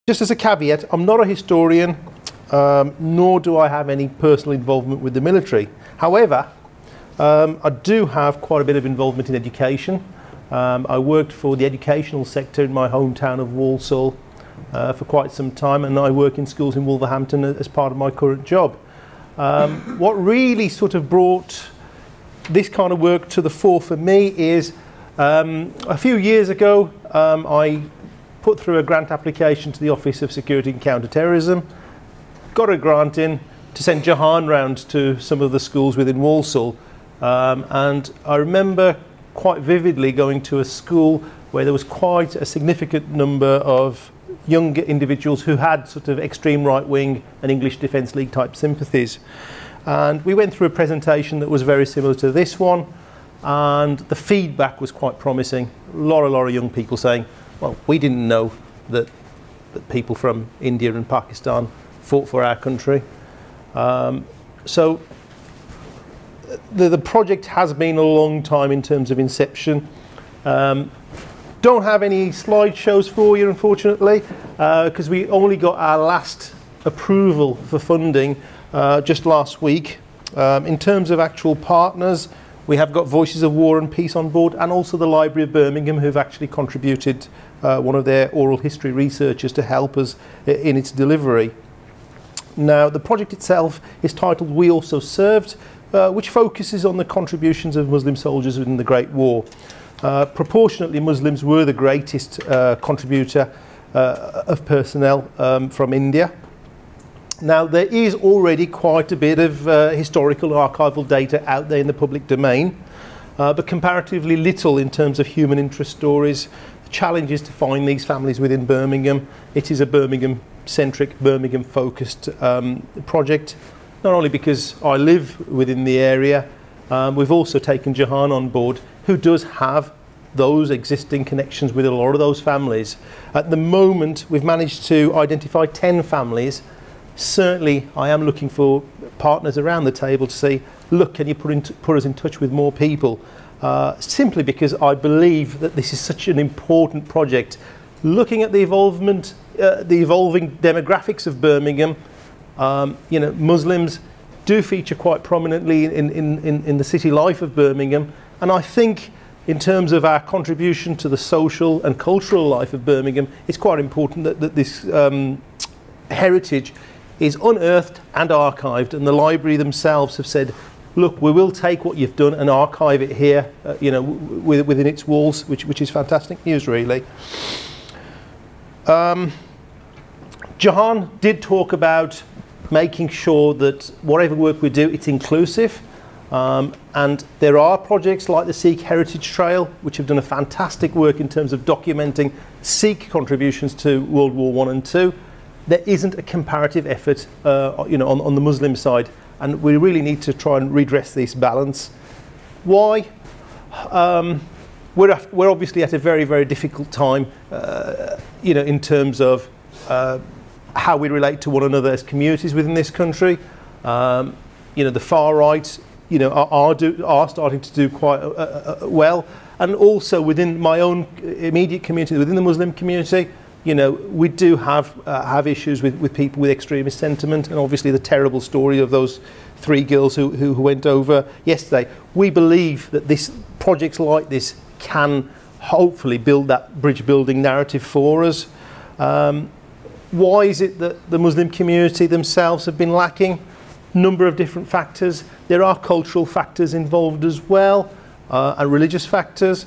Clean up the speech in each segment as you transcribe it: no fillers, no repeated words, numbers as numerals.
Just as a caveat, I'm not a historian, nor do I have any personal involvement with the military. However, I do have quite a bit of involvement in education. I worked for the educational sector in my hometown of Walsall for quite some time, and I work in schools in Wolverhampton as part of my current job. What really sort of brought this kind of work to the fore for me is a few years ago I put through a grant application to the Office of Security and Counter-Terrorism, got a grant in to send Jahan round to some of the schools within Walsall, and I remember quite vividly going to a school where there was quite a significant number of young individuals who had sort of extreme right-wing and English Defence League type sympathies. And we went through a presentation that was very similar to this one, and the feedback was quite promising. A lot of young people saying, well, we didn't know that people from India and Pakistan fought for our country. So the project has been a long time in terms of inception. Don't have any slideshows for you, unfortunately, because we only got our last approval for funding just last week. In terms of actual partners, we have got Voices of War and Peace on board, and also the Library of Birmingham, who've actually contributed one of their oral history researchers to help us in its delivery. Now, the project itself is titled We Also Served, which focuses on the contributions of Muslim soldiers in the Great War. Proportionately, Muslims were the greatest contributor of personnel from India. Now, there is already quite a bit of historical archival data out there in the public domain, but comparatively little in terms of human interest stories. The challenge is to find these families within Birmingham. It is a Birmingham-centric, Birmingham-focused project, not only because I live within the area, we've also taken Jahan on board, who does have those existing connections with a lot of those families. At the moment, we've managed to identify 10 families. Certainly, I am looking for partners around the table to say, look, can you put us in touch with more people? Simply because I believe that this is such an important project. Looking at the evolving demographics of Birmingham, you know, Muslims do feature quite prominently in the city life of Birmingham, and I think in terms of our contribution to the social and cultural life of Birmingham, it's quite important that this heritage is unearthed and archived, and the library themselves have said, look, we will take what you've done and archive it here, you know, within its walls, which is fantastic news, really. Jahan did talk about making sure that whatever work we do, it's inclusive. And there are projects like the Sikh Heritage Trail, which have done a fantastic work in terms of documenting Sikh contributions to World War I and II. There isn't a comparative effort, you know, on the Muslim side, and we really need to try and redress this balance. Why? We're obviously at a very, very difficult time, you know, in terms of how we relate to one another as communities within this country. You know, the far right, you know, are starting to do quite well, and also within my own immediate community, within the Muslim community, you know, we do have issues with people with extremist sentiment, and obviously the terrible story of those 3 girls who went over yesterday. We believe that projects like this can hopefully build that bridge building narrative for us. Why is it that the Muslim community themselves have been lacking? Number of different factors. There are cultural factors involved as well, and religious factors.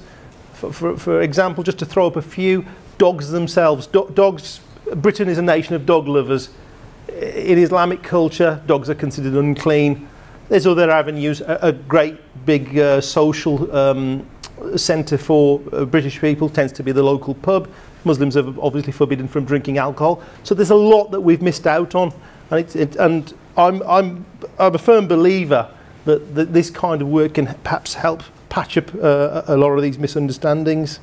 For example, just to throw up a few, dogs themselves. Dogs. Britain is a nation of dog lovers. In Islamic culture, dogs are considered unclean. There's other avenues. A great big social centre for British people tends to be the local pub. Muslims are obviously forbidden from drinking alcohol. So there's a lot that we've missed out on, and I'm a firm believer that this kind of work can perhaps help patch up a lot of these misunderstandings.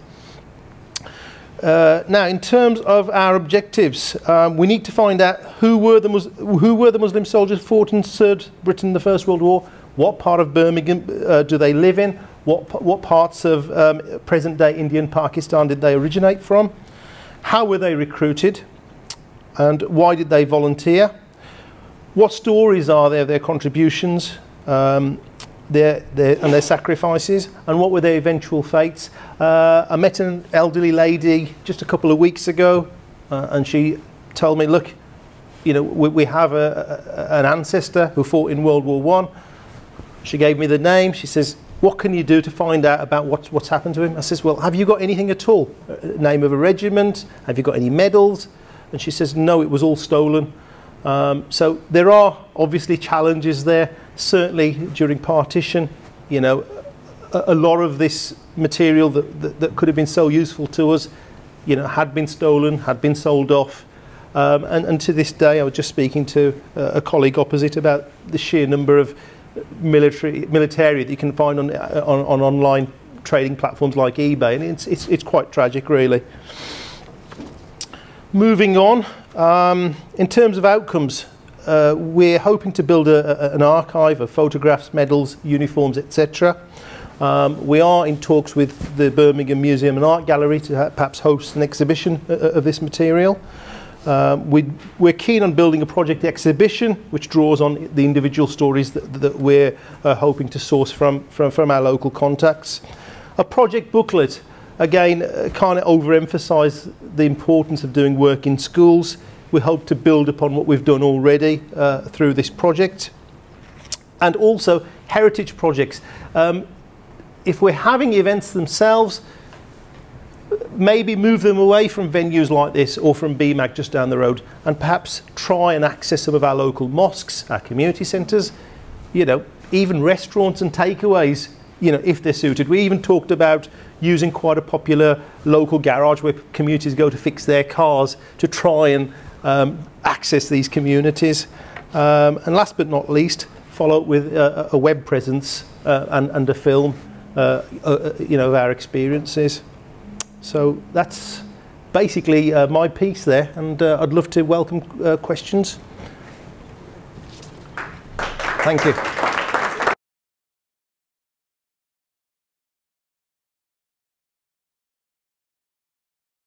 Now, in terms of our objectives, we need to find out who were the Muslim soldiers who fought and served Britain in the First World War. What part of Birmingham do they live in? What parts of present-day India and Pakistan did they originate from? How were they recruited? And why did they volunteer? What stories are there, their contributions, their sacrifices, and what were their eventual fates? I met an elderly lady just a couple of weeks ago, and she told me, look, you know, we have an ancestor who fought in World War I. She gave me the name. She says, what can you do to find out about what's happened to him? I says, well, have you got anything at all? Name of a regiment? Have you got any medals? And she says, no, it was all stolen. So there are obviously challenges there. Certainly during partition, you know, a lot of this material that could have been so useful to us, you know, had been stolen, had been sold off. And to this day, I was just speaking to a colleague opposite about the sheer number of military that you can find on online trading platforms like eBay, and it's quite tragic, really. Moving on, in terms of outcomes, we're hoping to build an archive of photographs, medals, uniforms, etc. We are in talks with the Birmingham Museum and Art Gallery to perhaps host an exhibition of this material. We're keen on building a project exhibition which draws on the individual stories that we're hoping to source from our local contacts. A project booklet, again, can't overemphasize the importance of doing work in schools. We hope to build upon what we've done already through this project. And also heritage projects. If we're having events themselves, maybe move them away from venues like this or from BMAC just down the road, and perhaps try and access some of our local mosques, our community centres, you know, even restaurants and takeaways, you know, if they're suited. We even talked about using quite a popular local garage where communities go to fix their cars to try and access these communities. And last but not least, follow up with a web presence and a film, you know, of our experiences. So that's basically my piece there, and I'd love to welcome questions. Thank you.